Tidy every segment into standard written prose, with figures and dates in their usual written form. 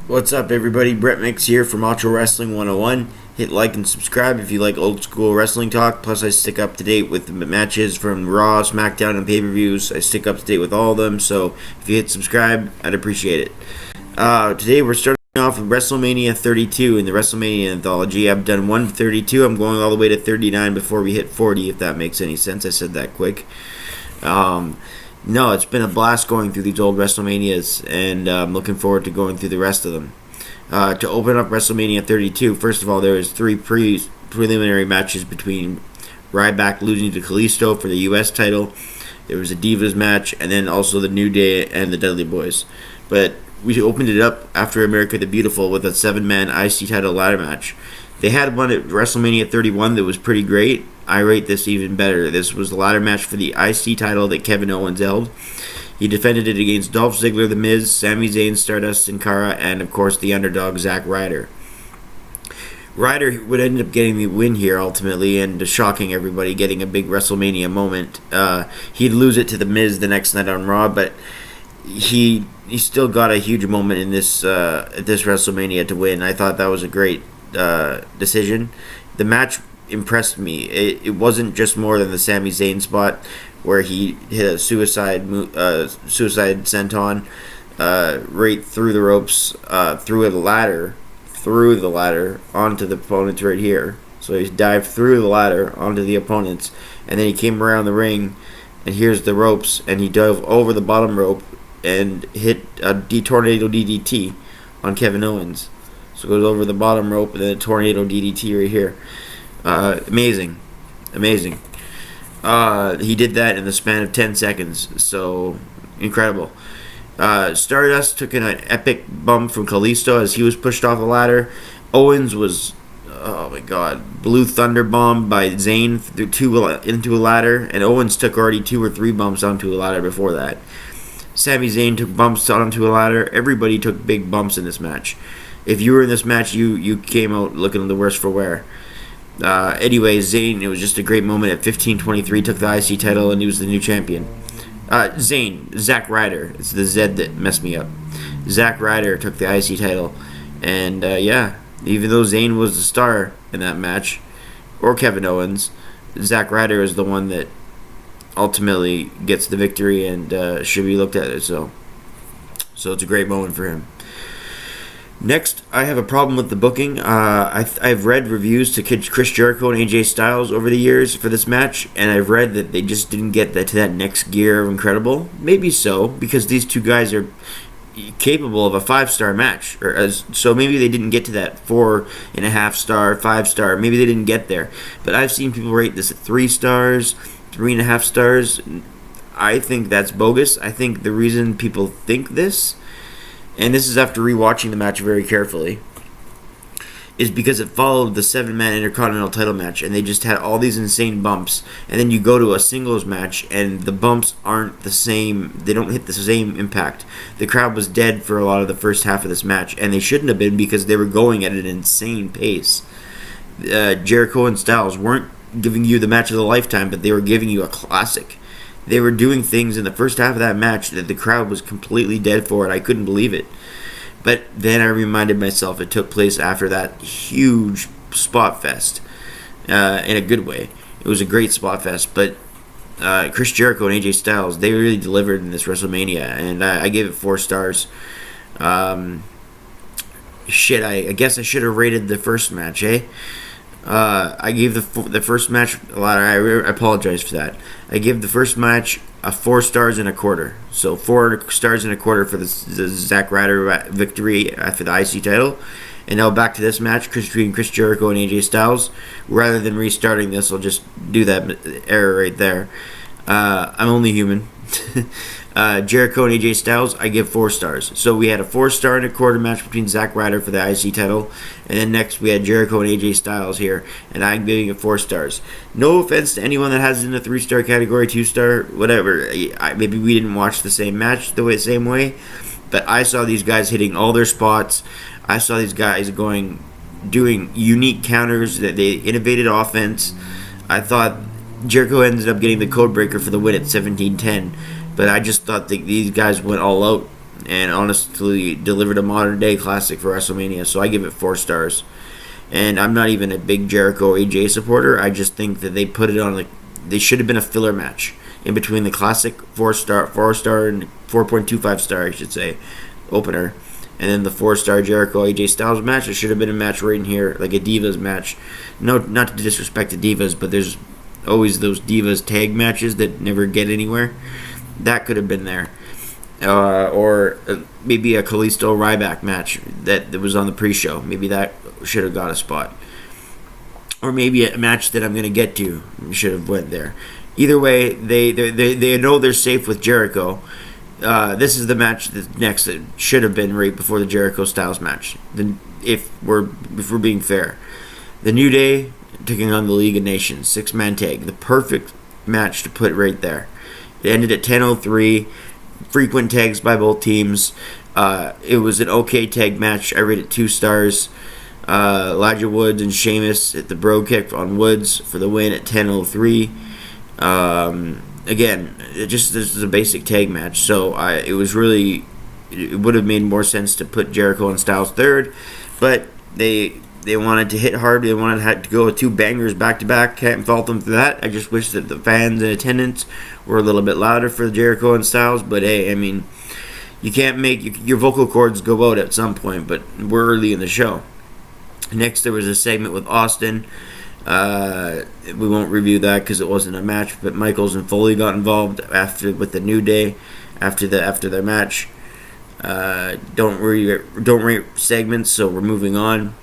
What's up, everybody? Brett Mix here from Macho Wrestling 101. Hit like and subscribe if you like old school wrestling talk. Plus, I stick up to date with the matches from Raw, SmackDown, and pay per views. I stick up to date with all of them, so if you hit subscribe, I'd appreciate it. Today, we're starting off with WrestleMania 32 in the WrestleMania anthology. I've done 132. I'm going all the way to 39 before we hit 40, if that makes any sense. I said that quick. No, it's been a blast going through these old WrestleManias, and I'm looking forward to going through the rest of them. To open up WrestleMania 32, first of all, there was three preliminary matches between Ryback losing to Kalisto for the U.S. title. There was a Divas match, and then also the New Day and the Dudley Boys. But we opened it up after America the Beautiful with a 7-man IC title ladder match. They had one at WrestleMania 31 that was pretty great. I rate this even better. This was the ladder match for the IC title that Kevin Owens held. He defended it against Dolph Ziggler, The Miz, Sami Zayn, Stardust, Sin Cara, and of course the underdog Zack Ryder. Ryder would end up getting the win here ultimately and shocking everybody, getting a big WrestleMania moment. He'd lose it to The Miz the next night on Raw, but he still got a huge moment in this WrestleMania to win. I thought that was a great decision. The match impressed me. It wasn't just more than the Sami Zayn spot where he hit a suicide senton right through the ropes, through the ladder onto the opponents right here. So he dived through the ladder onto the opponents, and then he came around the ring, and here's the ropes, and he dove over the bottom rope and hit a tornado DDT on Kevin Owens. So it goes over the bottom rope and then a tornado DDT right here. Amazing. He did that in the span of 10 seconds, so incredible. Stardust took an epic bump from Kalisto as he was pushed off the ladder. Owens was, oh my god, Blue Thunder bombed by Zayn into a ladder, and Owens took already 2 or 3 bumps onto a ladder before that. Sami Zayn took bumps onto a ladder. Everybody took big bumps in this match. If you were in this match, you came out looking the worst for wear. Anyway, Zayn, it was just a great moment at 15:23, took the IC title, and he was the new champion. Zack Ryder. It's the Z that messed me up. Zack Ryder took the IC title, and even though Zayn was the star in that match, or Kevin Owens, Zack Ryder is the one that ultimately gets the victory and should be looked at. So it's a great moment for him. Next, I have a problem with the booking. I've read reviews to Chris Jericho and AJ Styles over the years for this match, and I've read that they just didn't get to that next gear of incredible. Maybe so, because these two guys are capable of a 5-star match, so maybe they didn't get to that 4.5-star, 5-star. Maybe they didn't get there, but I've seen people rate this at 3 stars, 3.5 stars. I think that's bogus. I think the reason people think this, and this is after rewatching the match very carefully, is because it followed the 7-man Intercontinental title match, and they just had all these insane bumps, and then you go to a singles match, and the bumps aren't the same. They don't hit the same impact. The crowd was dead for a lot of the first half of this match, and they shouldn't have been because they were going at an insane pace. Jericho and Styles weren't giving you the match of the lifetime, but they were giving you a classic. They were doing things in the first half of that match that the crowd was completely dead for, and I couldn't believe it. But then I reminded myself it took place after that huge spot fest, in a good way. It was a great spot fest, but Chris Jericho and AJ Styles, they really delivered in this WrestleMania, and I gave it 4 stars. I guess I should have rated the first match, I gave the first match a lot. I apologize for that. I gave the first match a 4 stars and a quarter. So 4 stars and a quarter for the Zack Ryder victory for the IC title. And now back to this match between Chris Jericho and AJ Styles. Rather than restarting this, I'll just do that error right there. I'm only human. Jericho and AJ Styles, I give 4 stars. So we had a 4-star and a quarter match between Zack Ryder for the IC title, and then next we had Jericho and AJ Styles here, and I'm giving it 4 stars. No offense to anyone that has it in a 3-star category, 2-star, whatever. Maybe we didn't watch the same match the same way, but I saw these guys hitting all their spots. I saw these guys doing unique counters, that they innovated offense. I thought Jericho ended up getting the code breaker for the win at 17:10. But I just thought that these guys went all out and honestly delivered a modern day classic for WrestleMania. So I give it 4 stars. And I'm not even a big Jericho AJ supporter. I just think that they put it on they should have been a filler match in between the classic 4-star and 4.25 star, I should say, opener, and then the 4-star Jericho AJ Styles match. It should have been a match right in here, like a Divas match. No, not to disrespect the Divas, but there's always those Divas tag matches that never get anywhere. That could have been there. Or maybe a Kalisto Ryback match that was on the pre-show. Maybe that should have got a spot. Or maybe a match that I'm going to get to should have went there. Either way, they know they're safe with Jericho. This is the match that next that should have been right before the Jericho Styles match. If we're being fair, the New Day taking on the League of Nations 6-man tag, the perfect match to put right there. It ended at 10:03. Frequent tags by both teams. It was an okay tag match. I rate it 2 stars. Elijah Woods and Sheamus hit the bro kick on Woods for the win at 10:03. Again, this is a basic tag match, so it would have made more sense to put Jericho and Styles third, but they wanted to hit hard. They wanted to go with 2 bangers back to back. Can't fault them for that. I just wish that the fans in attendance were a little bit louder for Jericho and Styles. But hey, I mean, you can't make your vocal cords go out at some point. But we're early in the show. Next, there was a segment with Austin. We won't review that because it wasn't a match. But Michaels and Foley got involved with the New Day after their match. Don't rate segments, so we're moving on.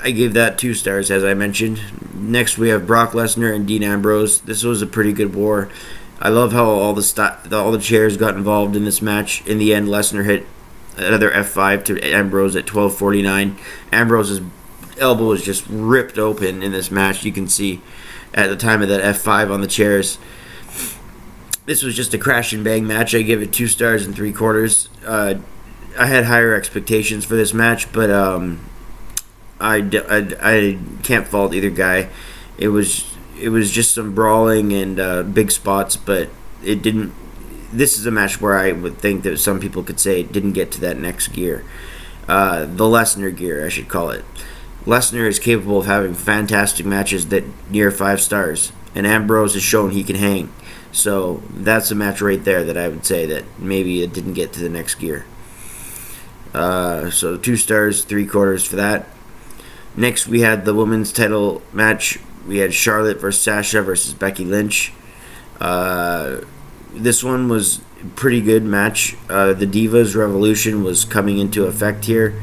I gave that 2 stars, as I mentioned. Next, we have Brock Lesnar and Dean Ambrose. This was a pretty good war. I love how all the chairs got involved in this match. In the end, Lesnar hit another F5 to Ambrose at 12:49. Ambrose's elbow was just ripped open in this match. You can see at the time of that F5 on the chairs. This was just a crash and bang match. I give it 2 stars and 3/4. I had higher expectations for this match, but I can't fault either guy. It was just some brawling and big spots, but it didn't. This is a match where I would think that some people could say it didn't get to that next gear, the Lesnar gear, I should call it. Lesnar is capable of having fantastic matches that near 5 stars, and Ambrose has shown he can hang. So that's a match right there that I would say that maybe it didn't get to the next gear. So 2 stars, 3/4 for that. Next, we had the women's title match. We had Charlotte versus Sasha versus Becky Lynch. This one was a pretty good match. The Divas Revolution was coming into effect here.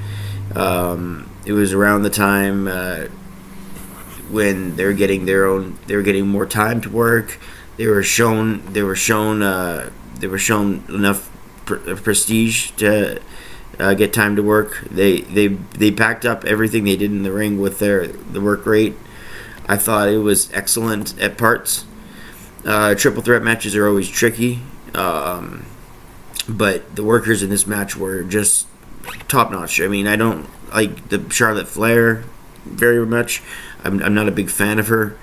It was around the time when they were getting more time to work. They were shown enough prestige to get time to work. They packed up everything they did in the ring with the work rate. I thought it was excellent at parts. Triple threat matches are always tricky, but the workers in this match were just top notch. I mean, I don't like the Charlotte Flair very much. I'm not a big fan of her.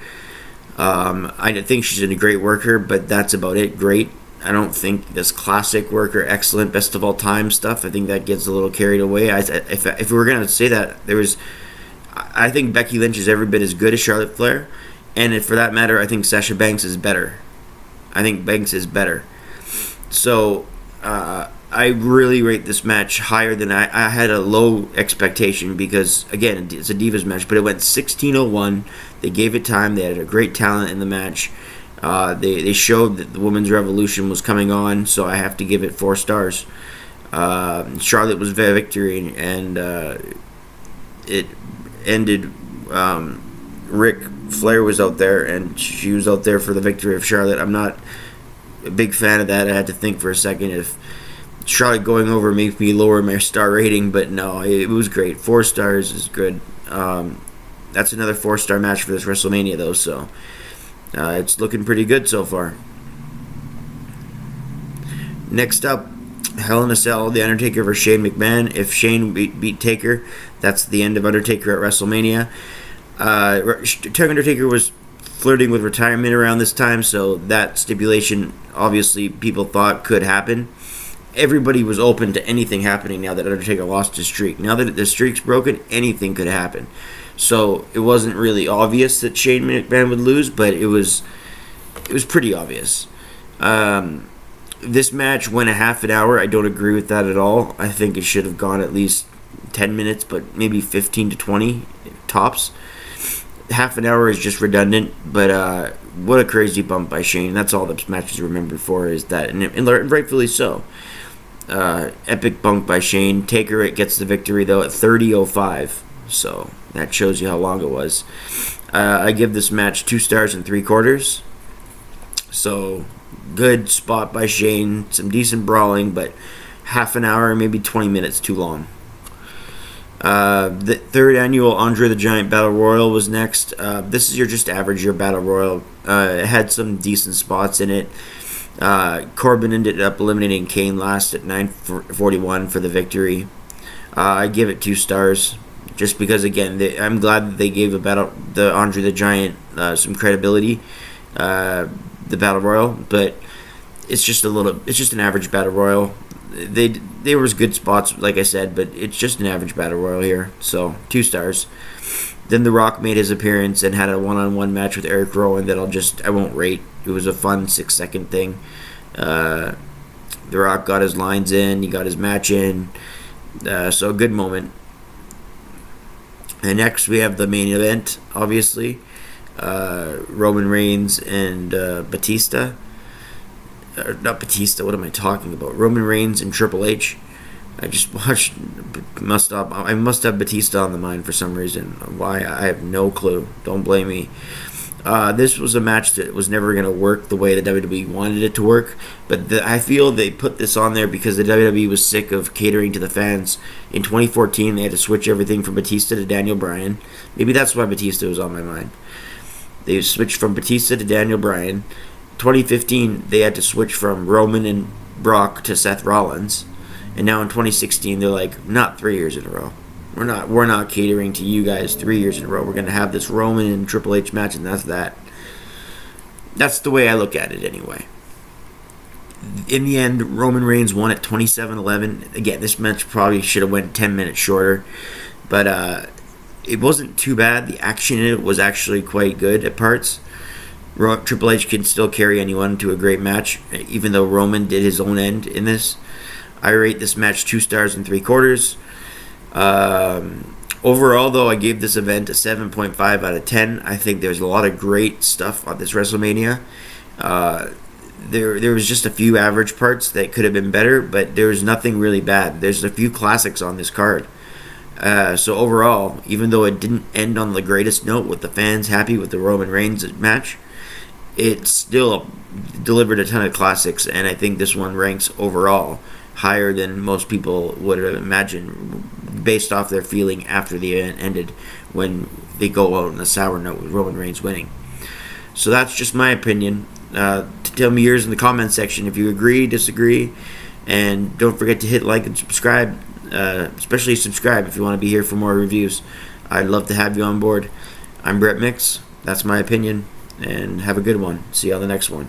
I think she's a great worker, but that's about it. Great. I don't think this classic worker, excellent, best of all time stuff. I think that gets a little carried away. If we were gonna say that, I think Becky Lynch is every bit as good as Charlotte Flair, and for that matter, I think Sasha Banks is better. I think Banks is better. So I really rate this match higher than I had a low expectation because, again, it's a Divas match, but it went 16:01. They gave it time. They had a great talent in the match. They showed that the Women's Revolution was coming on, so I have to give it 4 stars. Charlotte was the victory, and it ended. Ric Flair was out there, and she was out there for the victory of Charlotte. I'm not a big fan of that. I had to think for a second if Charlotte going over made me lower my star rating, but no, it was great. 4 stars is good. That's another 4-star match for this WrestleMania, though, so it's looking pretty good so far. Next up, Hell in a Cell, The Undertaker versus Shane McMahon. If Shane beat Taker, that's the end of Undertaker at WrestleMania. Undertaker was flirting with retirement around this time, so that stipulation obviously people thought could happen. everybody was open to anything happening now that Undertaker lost his streak. Now that the streak's broken, anything could happen. So it wasn't really obvious that Shane McMahon would lose, but it was pretty obvious. This match went a half an hour. I don't agree with that at all. I think it should have gone at least 10 minutes, but maybe 15 to 20 tops. Half an hour is just redundant, but what a crazy bump by Shane. That's all this match is remembered for, is that, and rightfully so. Epic bump by Shane. Taker gets the victory, though, at 30:05. So that shows you how long it was. I give this match 2 stars and 3/4. So good spot by Shane. Some decent brawling, but half an hour, maybe 20 minutes too long. The 3rd annual Andre the Giant Battle Royal was next. This is your just average year Battle Royal. It had some decent spots in it. Corbin ended up eliminating Kane last at 9:41 for the victory. I give it 2 stars, just because, again, I'm glad that they gave the Andre the Giant some credibility, the Battle Royal, but it's just an average Battle Royal. There was good spots, like I said, but it's just an average Battle Royal here, so 2 stars. Then The Rock made his appearance and had a one-on-one match with Eric Rowan that I won't rate. It was a fun 6-second thing. The Rock got his lines in, he got his match in, so a good moment. And next we have the main event, obviously. Roman Reigns and Batista. Not Batista, what am I talking about? Roman Reigns and Triple H. I just watched, I must have Batista on the mind for some reason. Why? I have no clue. Don't blame me. This was a match that was never going to work the way the WWE wanted it to work, but I feel they put this on there because the WWE was sick of catering to the fans. In 2014, they had to switch everything from Batista to Daniel Bryan. Maybe that's why Batista was on my mind. They switched from Batista to Daniel Bryan. 2015, they had to switch from Roman and Brock to Seth Rollins. And now in 2016, they're like, not 3 years in a row. We're not catering to you guys 3 years in a row. We're going to have this Roman and Triple H match, and that's that. That's the way I look at it anyway. In the end, Roman Reigns won at 27-11. Again, this match probably should have went 10 minutes shorter. But it wasn't too bad. The action in it was actually quite good at parts. Triple H can still carry anyone to a great match, even though Roman did his own end in this. I rate this match 2 stars and 3/4. Overall, though, I gave this event a 7.5 out of 10. I think there's a lot of great stuff on this WrestleMania. There was just a few average parts that could have been better, but there was nothing really bad. There's a few classics on this card. So overall, even though it didn't end on the greatest note with the fans happy with the Roman Reigns match, it still delivered a ton of classics, and I think this one ranks overall higher than most people would have imagined based off their feeling after the event ended, when they go out on a sour note with Roman Reigns winning. So that's just my opinion. Tell me yours in the comment section if you agree, disagree, and don't forget to hit like and subscribe, especially subscribe if you want to be here for more reviews. I'd love to have you on board. I'm Brett Mix. That's my opinion, and have a good one. See you on the next one.